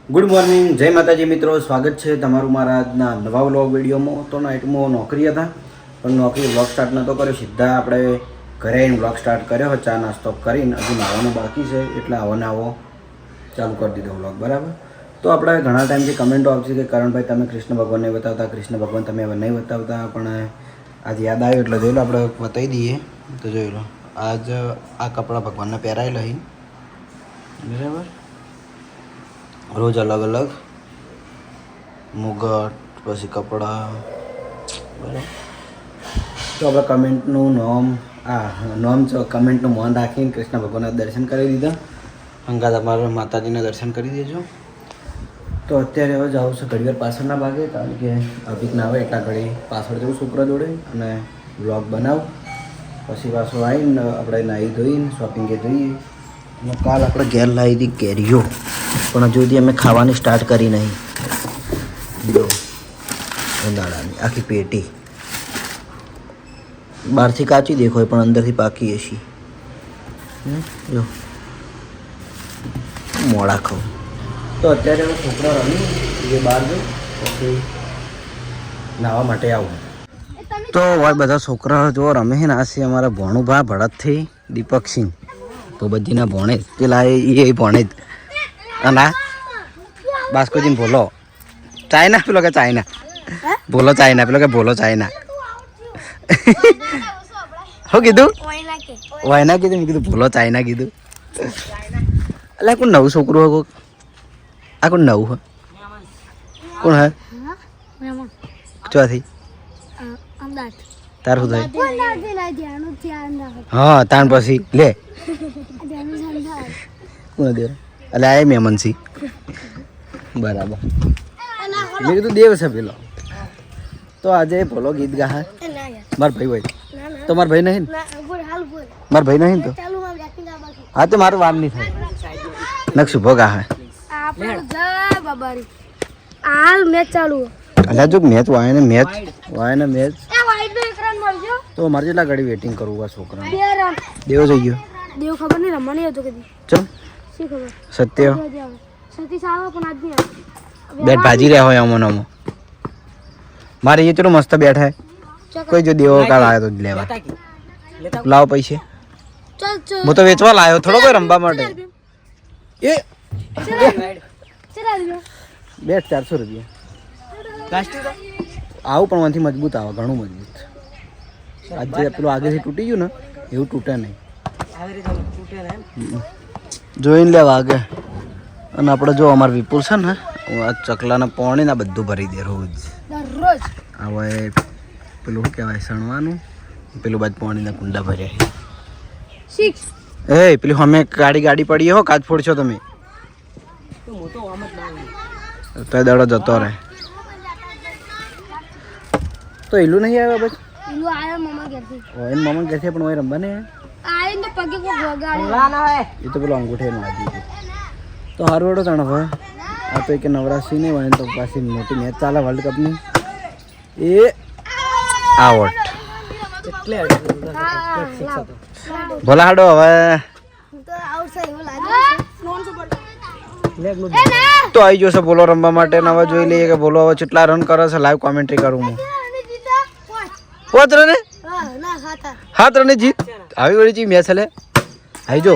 Good morning, જય માતાજી મિત્રો. સ્વાગત છે તમારું મારા આજના નવા વ્લોગ વિડીયોમાં. તો નાઇટમાં નોકરી હતા પણ નોકરી વ્લોગ સ્ટાર્ટ નહોતો કર્યો. સીધા આપણે ઘરે આવીને વ્લોગ સ્ટાર્ટ કર્યો. ચા નાસ્તો કરીને હજુ નાવાનું બાકી છે એટલે આવો ને આવો ચાલુ કરી દીધો વ્લોગ. બરાબર. તો આપણે ઘણા ટાઈમથી કમેન્ટો આવશે કે કરણભાઈ તમે કૃષ્ણ ભગવાનને બતાવતા, કૃષ્ણ ભગવાન તમે હવે નહીં બતાવતા, પણ આજે યાદ આવ્યું એટલે જોઈ લો આપણે બતાવી દઈએ. તો જોઈ લો આજ આ કપડાં ભગવાનને પહેરાયેલા અહીં. બરાબર. રોજ અલગ અલગ મુગટ પછી કપડાં. બરાબર. તો આપણે કમેન્ટનું નામ કમેન્ટનું મન રાખીને કૃષ્ણ ભગવાનના દર્શન કરી દીધા. હંગા તમારા માતાજીના દર્શન કરી દેજો. તો અત્યારે હવે જાઉં છું ઘડીવાર પાછળના ભાગે, કારણ કે અભિક ના આવે એટલા ઘડી પાછળ જવું છોકરા જોડે અને વ્લોગ બનાવ. પછી પાછું આવીને આપણે નાહી ધોઈને શોપિંગે જઈએ. અને કાલ આપણે ઘેર લાવી હતી કેરીઓ, પણ હજુ સુધી અમે ખાવાની સ્ટાર્ટ કરી નહીં. જો ઉનાળાની આખી પેટી બહારથી કાચી દેખાય પણ અંદરથી પાકી હશી. જો મોડા ખાવ. તો અત્યારે હવે છોકરા રમી એ બહાર જઉં પછી નાહવા માટે આવું. તો હોય બધા છોકરા જો રમે છે ને. આ છે અમારા ભોણુભા ભરતથી દીપકસિંહ તો બધીના ભોણે પેલા એ ભોણે જ. અને બાસ્કોજીને ભોલો ચાઇના, પેલો કે ચાઇના ભોલો ચાઇના, પેલો કે ભોલો ચાઇના. શું કીધું? વાયના કીધું. મેં કીધું ભોલો ચાઇના કીધું. એટલે કોણ નવું છોકરું હોય? આ કોણ નવું હોય? કોણ હે? ચોથી તાર શું થાય? હા તાણ પછી લે કોણ દે? એટલે આ મેમનસી. બરાબર. મેં કીધું દેવ છે પેલો. તો આજે ભોલો ગીત ગા. માર ભાઈ હોય તો માર ભાઈ નહીં, માર ભાઈ નહીં તો હા તો મારું વામ નહીં થાય. નકશું ભોગા હે અલ્યા જો મેચ વાય ને મેચ તો મારે જેટલા ઘડી વેટિંગ કરવું આ છોકરા. દેવો જઈ ગયો. દેવ ખબર નહીં રમવાની હતો કદી. ચમ શી ખબર સત્ય સતીશ આવે પણ આજ નહીં આવે. બેટ ભાજી રહ્યા હોય અમો નમો. મારે એ ચલો મસ્ત બેઠ હે. કોઈ જો દેવો કાલ આવ્યો તો લેવા લાવો પૈસે. હું તો વેચવા લાવ્યો થોડો કોઈ રમવા માટે. એ બેટ 400 રૂપિયા આવું પણ વાંથી મજબૂત આવે, ઘણું મજબૂત. આજે પેલું આગળથી તૂટી ગયું ને એવું તૂટે નહીં. જોઈને લેવા આગે. અને આપણે જો અમારે વિપુલ છે ને આ ચકલાના પોણી ને બધું ભરી દે રોજ. હવે પેલું શું કહેવાય સણવાનું, પેલું બાદ પોણીના કુંડા ભર્યા. એ પેલી અમે ગાડી પડી હો કાચ ફોડશો તમે તો દડો જતો રહે. તો એલું નહીં આવ્યા બસ મામા ઘેરથી પણ હોય રમવા ને એ તો પેલો અંગૂઠે નો આવી ગયું. તો સારું વડો તાણ હવે આ તો એક નવરાશી નહીં હોય તો પાછી મોટી મેચ ચાલે વર્લ્ડ કપની. એ આવટ ભલા હાડો હવે તો આવી જશે બોલો રમવા માટે. હવે જોઈ લઈએ કે બોલો હવે કેટલા રન કરે છે. લાઈવ કોમેન્ટ્રી કરું હું. 5 રને 7 રને જીત આવી વળી જી મેચ હલે આવી જો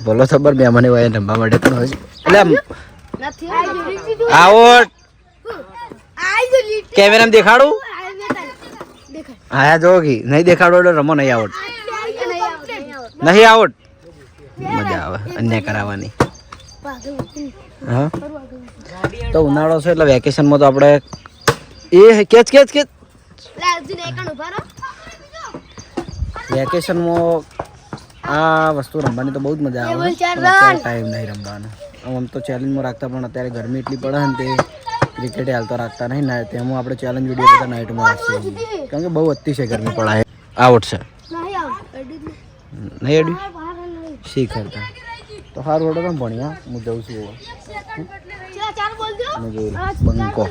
બોલો ખબર બે મને વાય રમવા માટે પણ હોય એટલે આવટ કેમેરામાં દેખાડું. હા જોગી નહીં દેખાડો એટલે રમો નહીં આવટ નહીં આવટ. મજા આવે અન્યાય કરાવવાની. હા તો ઉનાળો છે એટલે વેકેશનમાં તો આપણે એ કેચ વેકેશનમાં આ વસ્તુ રમવાની તો બહુ જ મજા આવે. ટાઈમ નહીં રમવાનો. આમ તો ચેલેન્જમાં રાખતા પણ અત્યારે ગરમી એટલી પડે ને તે ક્રિકેટે હાલ તો રાખતા નહીં ને. તેમાં આપણે ચેલેન્જ વિડીયો બધા નાઇટમાં રાખીએ કારણ કે બહુ અતિશય ગરમી પડાય. આઉટ છે નહીં અડ્યું શી કરતા તો સારું વડો કેમ ભણ્યા. હું જઉં છું બંકો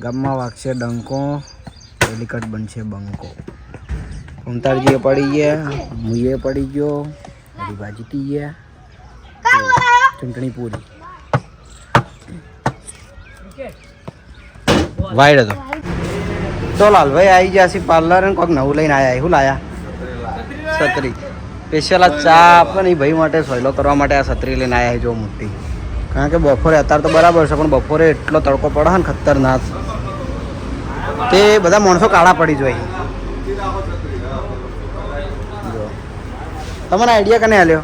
ગામમાં વાગશે ડંકો, પેલી કટ બનશે બંકો. ફૂમતાળજીએ પડી ગયા, મુએ પડી ગયો, હરીભા જીતી ગયા. ચૂંટણી પૂરી. વાઈડ હતો. તો લાલભાઈ આવી ગયા છે પાર્લર અને કોઈક નવું લઈને આવ્યા. શું લાયા? છત્રી. સ્પેશિયલ આ ચા આપે ને એ ભાઈ માટે સહેલો કરવા માટે આ છત્રી લઈને આવ્યા છે જો મોટી. કારણ કે બપોરે અત્યારે તો બરાબર છે પણ બપોરે એટલો તડકો પડે ને ખતરનાક તે બધા માણસો કાળા પડી જોઈએ. તમને આઈડિયા કને આલ્યો?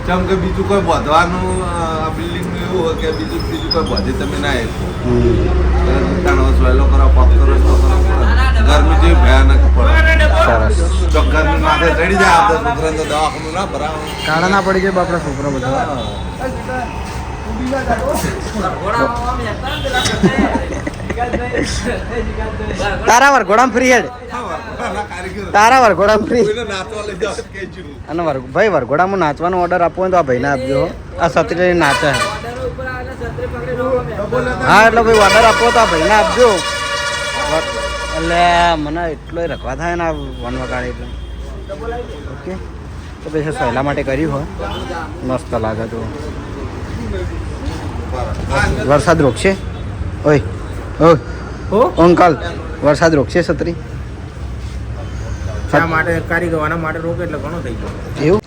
કેમ કે બીજું કોઈ વધવાનું બિલ્ડિંગ એવું હોય કે બીજું કોઈ વધે તમે ના સહેલો કરો પગ કરો ગરમી જેવી ભયાનક પડે. સરસ. જો ગરમી માથે ચડી જાય આપણે છોકરાને તો દવાખાનું ના ભરાવે. કાળા ના પડી જાય બાપડા છોકરો બધા. તારા વરઘોડામાં ફ્રી હેડ. તારા વરઘોડામાં ફ્રી. અને ભાઈ વરઘોડામાં નાચવાનો ઓર્ડર આપવો હોય તો આ ભાઈને આપજો. આ છત્રી નાચે. હા એટલે ભાઈ ઓર્ડર આપવો તો આ ભાઈને આપજો. એટલે મને એટલો રખવા થાય ને આ વન વગાડે એટલે. ઓકે તો પછી સહેલા માટે કર્યું હોય મસ્ત લાગે તો. વરસાદ રોકશે? ઓય ઓય અંકલ વરસાદ રોકશે છત્રી? શા માટે કારીગરોના માટે રોકે એટલે ઘણો થઈ ગયો એવું.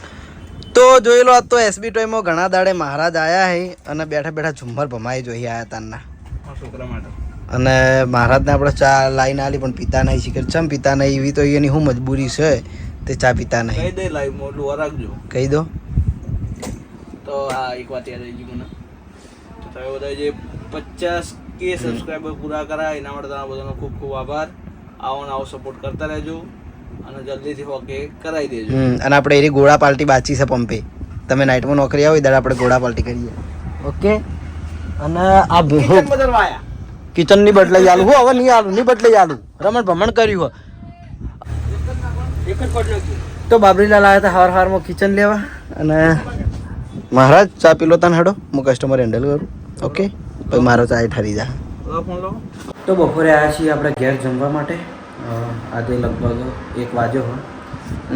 તો જોઈ લો તો એસબી ટોયમાં ઘણા દાડે મહારાજ આયા હે અને બેઠા બેઠા ઝુમ્મર ભમાઈ જોઈ આયા તારના છોકરા માટે. અને મહારાજને આપણે ચા લાઈને આલી પણ પીતા નહીં. શીખર ચમ પીતા નહીં એવી તો એની શું મજબૂરી છે તે ચા પીતા નહીં. કહી દે લાઈવ મોટલું રાખજો. કહી દો. તો આ એક વાત યાદ આવી ગઈ મને. તો તમે બધા જે 50K સબસ્ક્રાઈબર પૂરા કરાય એના માટે તમારા બધાનો ખૂબ ખૂબ આભાર. આવો ને આવો સપોર્ટ કરતા રહેજો અને જલ્દીથી ઓકે કરાવી દેજો. અને આપણે એની ગોળા પાર્ટી બાચી છે પંપે. તમે નાઇટમાં નોકરી આવો ત્યારે આપણે ગોળા પાર્ટી કરીએ. ઓકે. અને આ બદલવાયા કિચનની બદલાઈ આલું હું હવે નહીં આલું નહીં બદલાઈ આલું રમણ ભમણ કર્યું હોય. એક જ પડ નાખ્યું. તો બાબરીલાલ આવ્યા હતા હાર હારમાં કિચન લેવા અને મહારાજ ચા પીલો તને હેડો હું કસ્ટમર હેન્ડલ કરું. ઓકે પછી મારો ચા ઠરી જા. ફોન લો. તો બપોરે આવ્યા છીએ આપણે ઘેર જમવા માટે. આજે લગભગ 1 વાગ્યો હોય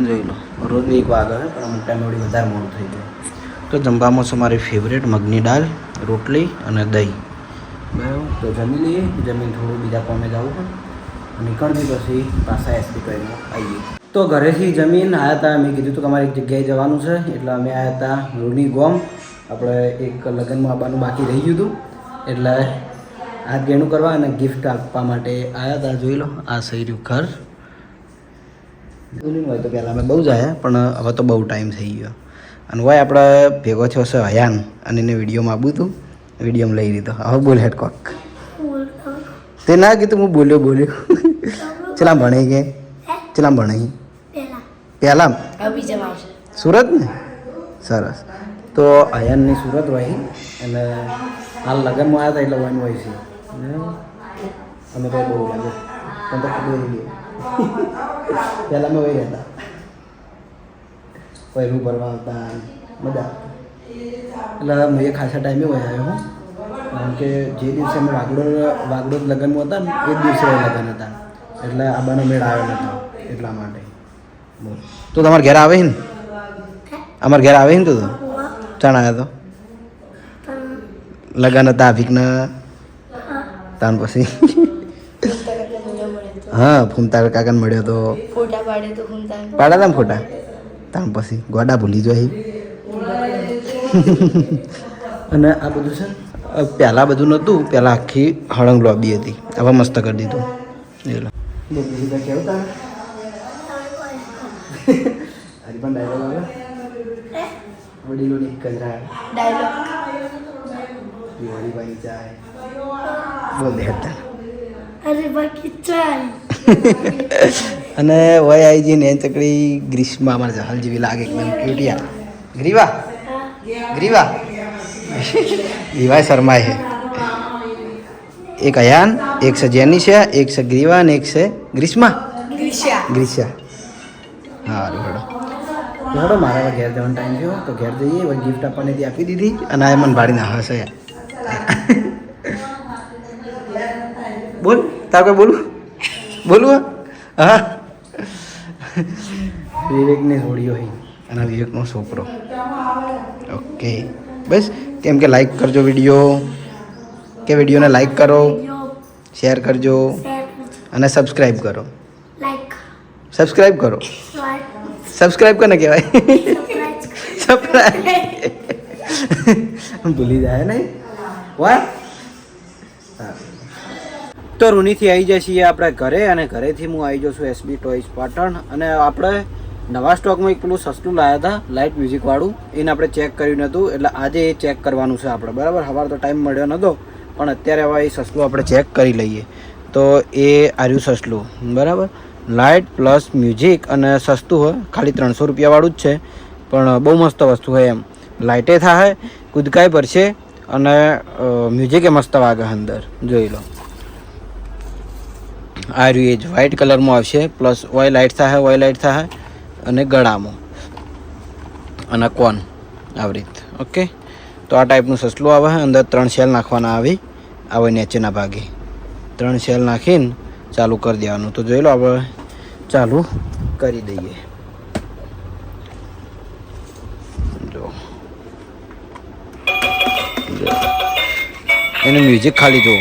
જોઈ લો. રોજ 1 વાગે હોય પણ અમુક ટાઈમ થોડી વધારે મોડું થઈ જાય. તો જમવામાં છે મારી ફેવરેટ મગની દાળ, રોટલી અને દહીં. બરાબર. તો જમી લઈએ. જમીન થોડું બીજા કોમે જવું પણ નીકળવી પછી પાછા એસપી ટોયમાં આવીએ. તો ઘરેથી જમીન આવ્યા હતા. મેં કીધું તો અમારે એક જગ્યાએ જવાનું છે એટલે અમે આવ્યા હતા રોડની ગોમ. આપણે એક લગ્નમાં આવવાનું બાકી રહી ગયું હતું એટલે આ ગેણું કરવા અને ગિફ્ટ આપવા માટે આવ્યા હતા. જોઈ લો આ સહી ઘર બોલીને હોય તો પહેલાં અમે બહુ જ આવ્યા પણ હવે તો બહુ ટાઈમ થઈ ગયો. અને હોય આપણે ભેગો થયો છે હયાન અને એને વિડીયોમાં આપવું હતું. વિડીયોમાં લઈ લીધો. હવે બોલ હેડ કોક તે ના કીધું હું બોલ્યો ચલા ભણે કે ચલા ભણે પહેલાં સુરત ને. સરસ. તો હયાનની સુરત હોય અને હાલ લગ્નમાં આવ્યા હતા એટલે વન હોય છે. અમે તો બહુ લાગે પણ તો ખબર નહીં પહેલાં અમે વહી હતા પહેલું ભરવા આવતા મજા એટલે હું એ ખાસા ટાઈમે વહી આવ્યો હું. કારણ કે જે દિવસે અમે વાગડોદ લગ્નમાં હતા ને એ જ દિવસે લગ્ન હતા એટલે આબાનો મેળ આવ્યો નહોતો એટલા માટે. બોલ તો તમારા ઘેર આવે ને? અમારા ઘેર આવે ને તું તો ચાણ આવ્યો તો લગન હતા આભિકના તાન પછી હા ફૂમતાર કાકાને મળ્યો તો પાડ્યા હતા ને ફોટા તાન પછી ગોડા ભૂલી જાય. અને આ બધું છે પહેલાં બધું નહોતું. પહેલાં આખી હળંગ લોબી હતી. હવે મસ્ત કરી દીધું. કેવું તારે હરી પણ ડાયલોગ આવે વડીલોની કચરા દિવાળીભાઈ ચાય બોલ દે હતા. અને વય આવી જઈને એ ચકડી ગ્રીષ્મા અમારે જહાલ જેવી લાગે એકદમ ક્યુટિયા. ગ્રીવા ગ્રીવા ગ્રીવા શર્મા છે. એક અયાન, એક છે જેની છે, એક છે ગ્રીવા અને એક છે ગ્રીષ્મા ગ્રીષ્યા. હા હેડો હેડો મારા ઘેર જવાનો ટાઈમ થયો તો ઘેર જઈએ. ગિફ્ટ આપણને આપી દીધી અને આ મને ભાડીને હશે બોલ તાર કોઈ બોલું હા વિવેકની જોડી હોય અને વિવેકનો છોકરો ઓકે બસ કેમ કે લાઈક કરજો વિડીયો કે વિડીયોને લાઈક કરો શેર કરજો અને સબસ્ક્રાઈબ કરો લાઈક સબસ્ક્રાઈબ કરો સબસ્ક્રાઈબ કોને કહેવાય સબસ્ક્રાઈબ ભૂલી જાય ને વાહ તો રૂનીથી આવી જાય છીએ આપણે ઘરે અને ઘરેથી હું આવી જાઉં છું એસબી ટોયસ પાટણ અને આપણે નવા સ્ટોકમાં એક પેલું સસ્તું લાવ્યા હતા લાઇટ મ્યુઝિકવાળું એને આપણે ચેક કર્યું નહોતું એટલે આજે એ ચેક કરવાનું છે આપણે બરાબર સવારે તો ટાઈમ મળ્યો નહોતો પણ અત્યારે હવે એ સસલું આપણે ચેક કરી લઈએ તો એ આર્યું સસલું બરાબર લાઇટ પ્લસ મ્યુઝિક અને સસ્તું હોય ખાલી 300 રૂપિયાવાળું જ છે પણ બહુ મસ્ત વસ્તુ હોય એમ લાઇટે થાય કૂદકાય પડશે અને મ્યુઝિકે મસ્ત વાગે અંદર જોઈ લો આ રહ્યું એ જ વ્હાઇટ કલરમાં આવશે પ્લસ ઓય લાઇટ થાય અને ગળામાં અને કોન આવી રીત ઓકે તો આ ટાઈપનું સસલું આવે અંદર 3 શેલ નાખવાના આવે નીચેના ભાગે 3 શેલ નાખીને ચાલુ કરી દેવાનું તો જોઈ લો આપણે ચાલુ કરી દઈએ જો એનું મ્યુઝિક ખાલી જુઓ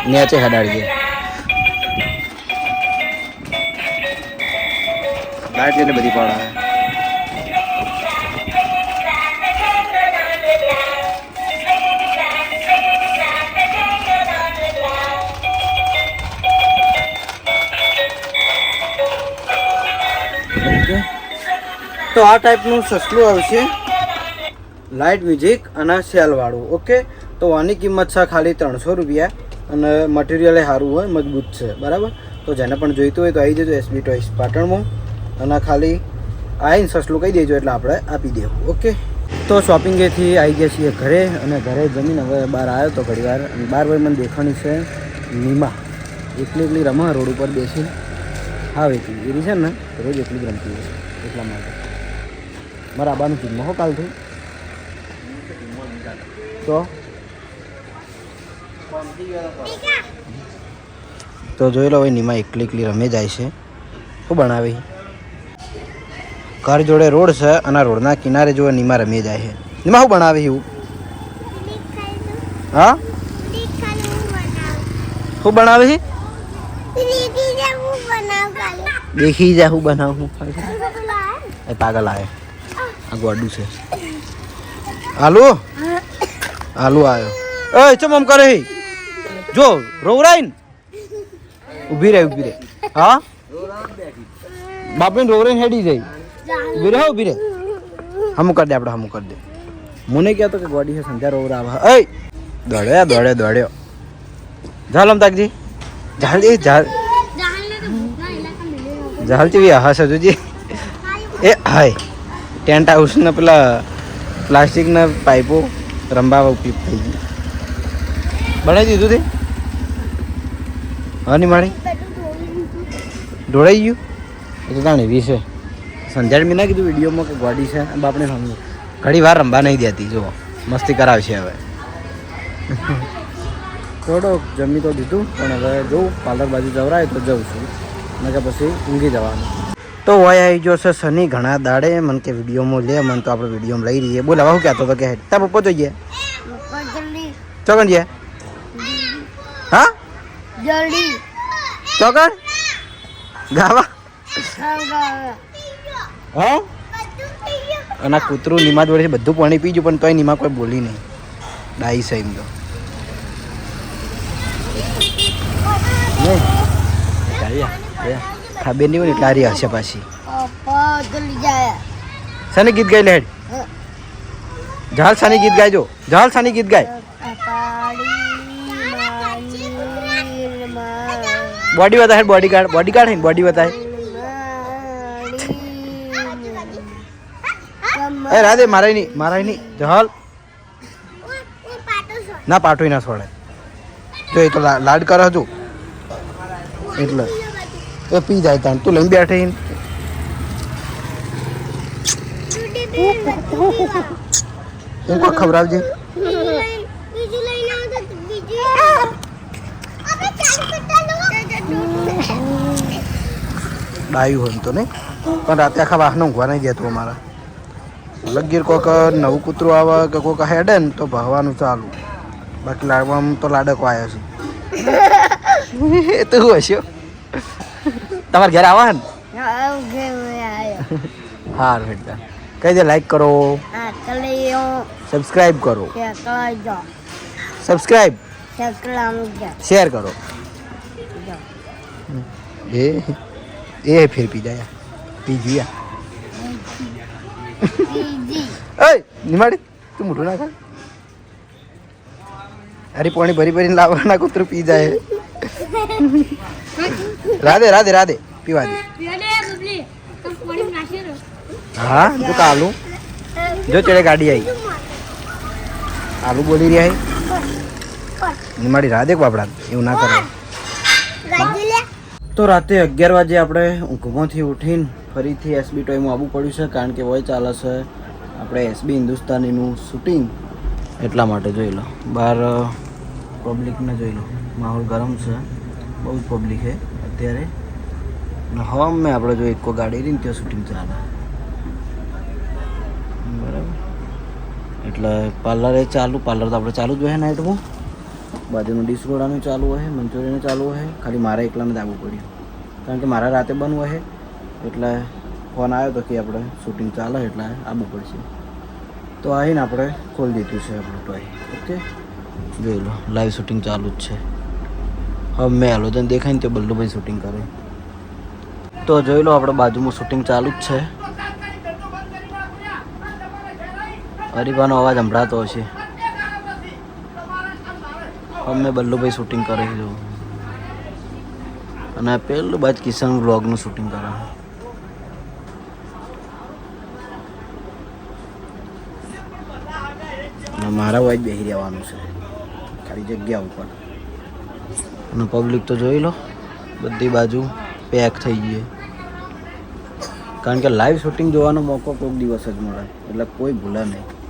નીચે હડાડીએ લાઈટ એટલે બધી પાડા તો આ ટાઈપનું સસલું આવશે લાઇટ મ્યુઝિક અને સેલવાળું ઓકે તો આની કિંમત છે ખાલી 300 રૂપિયા અને મટીરિયલ સારું હોય મજબૂત છે બરાબર તો જેને પણ જોઈતું હોય તો આવી જજો એસબી ટોયસ પાટણમાં અને ખાલી આવીને સસલું કહી દેજો એટલે આપણે આપી દેવું ઓકે તો શોપિંગેથી આવી ગયા છીએ ઘરે અને ઘરે જમીન હવે બહાર આવ્યો તો ઘણી વાર અને બહાર ભાઈ મને દેખાણી છે નીમા એકલી રમા રોડ ઉપર બેસી હા એકલી એરી છે ને રોજ એકલી જ રમતી હોય એટલા માટે મારા આબાનું ચીજમાં હો કાલથી તો જોઈ લો હવે નીમા એકલી રમે જાય છે શું બનાવી ઘર જોડે રોડ છે અને રોડના કિનારે જો નીમા રમે જાય છે નીમા શું બનાવી એવું હા શું બનાવે છે દેખી જા હું બનાવું એ પાગલ આવે આ ગોડું છે આલુ આવ્યો એ ચમ આમ કરે જો રોવરાઈન ઊભી રહે હા બાપને રોવરાઈન હેડી જાય ઊભી રહે હમું કરી દે મને કહેતો કે ગોડી છે સંધ્યા રોવરાવા એ દોડ્યો ઝાલ તાકજી ઝાલ ચીવી હા સજુજી એ હાય ટેન્ટ હાઉસના પેલા પ્લાસ્ટિકના પાઇપો રંબાવા ઉપયોગ થઈ ગઈ બનાવી દીધું તે હા ની માણી ઢોળાઈ ગયું એ તો તાણ એવી છે સંધ્યાળ મેં ના કીધું વિડીયોમાં કે ગોડી છે બાપને સમજવું ઘણી વાર રંબા નહીં દેતી જુઓ મસ્તી કરાવશે હવે થોડો જમી તો દીધું પણ હવે જોઉં પાર્લર બાજુ જવરાય તો જઉં છું કે પછી ઊંઘી જવાનું તો હોય આવી ગયો છે શનિ ઘણા દાડે મને કે વિડીયોમાં લે મને તો આપણે વિડીયોમાં લઈ રહીએ બોલ હવે શું કહેતો હતો કે તા પપ્પો જોઈએ ચોકન ગયા હા જલ્દી ચોકન ગાવા હા અને કૂતરું નીમા જોડે બધું પાણી પીજું પણ તોય નીમા કોઈ બોલી નહીં ડાઈ છે એમ તો ખબર નહીં હોય એટલે હારી હશે પાછી શાની ગીત ગાઈ લેડ ઝાલ શાની ગીત ગાયજો ઝાલ શાની ગીત ગાય બોડી બતાય બોડી કાઢ બોડી બતાય એ રાધે મારાય નહીં જહલ ના પાટોય ના છોડે જો એ તો લાડ કરે તું એટલે એ પી જાય તાન તું લઈને બેઠી એમ કોઈ ખવડાવજે ડાયું હોય તો નહીં પણ રાતે આખા વાહનો ઊંઘવા નહીં જતું અમારા લગીર કોઈક નવું કૂતરું આવે કે કોઈક હેડે ને તો ભરવાનું ચાલુ બાકી લાડવામાં તો લાડકો આવ્યો છે એ તો શું હશે તમારે ઘરે આવા ને હા બેટા કહી દે લાઈક કરો સબસ્ક્રાઈબ કરો સબસ્ક્રાઈબ શેર કરો એ ફિર પી જાય પી જીયા ઓય નિમાડી તું મોઢું નાખ અરે પાણી ભરી ભરીને લાવવાના કૂતરું પી જાય રાધે રાધે રાધે પીવા દે હા જો કાલુ જો ચડે ગાડી આવી આલુ બોલી રહ્યા નિમાડી રાધે બાપડા એવું ના કરે તો રાતે 11 વાગે આપણે ઊંઘમાંથી ઉઠીને ફરીથી એસબી ટોયમાં આવવું પડ્યું છે કારણ કે વોય ચાલે છે આપણે એસબી હિન્દુસ્તાનીનું શૂટિંગ એટલા માટે જોઈ લો બહાર પબ્લિકને જોઈ લો માહોલ ગરમ છે બહુ જ પબ્લિક છે અત્યારે ને હવા મેં આપણે જો એક ગાડી રહીને ત્યાં શૂટિંગ ચાલે બરાબર એટલે પાર્લર એ ચાલુ પાર્લર તો આપણે ચાલુ જ હોય નાઇટમાં બાજુનું ડીશગોળાનું ચાલુ હોય મંચુરિયન ચાલુ હોય ખાલી મારે એકલાને જ આવવું પડ્યું કારણ કે મારા રાતે બનવું હોય એટલે ફોન આવ્યો તો કે આપણે શૂટિંગ ચાલે એટલે આવવું પડશે તો આવીને આપણે ખોલી દીધું છે આપણું ટોય ઓકે જોઈ લો લાઈવ શૂટિંગ ચાલુ જ છે હવે મેં હાલો તને દેખાય ને તો બલ્લુભાઈ શૂટિંગ કરે તો જોઈ લો આપણે બાજુમાં શૂટિંગ ચાલુ જ છે હરીફાનો અવાજ સંભળાતો હશે અમે બલ્લુભાઈ શૂટિંગ કરે છે અને પેલું બાદ કિશન વ્લોગનું શૂટિંગ કરે અને મારા વાઈજ બેસી રહેવાનું છે ખાલી જગ્યા ઉપર અને પબ્લિક તો જોઈ લો બધી બાજુ પેક થઈ ગઈ કારણ કે લાઈવ શૂટિંગ જોવાનો મોકો કોઈક દિવસ જ મળે એટલે કોઈ ભૂલે નહીં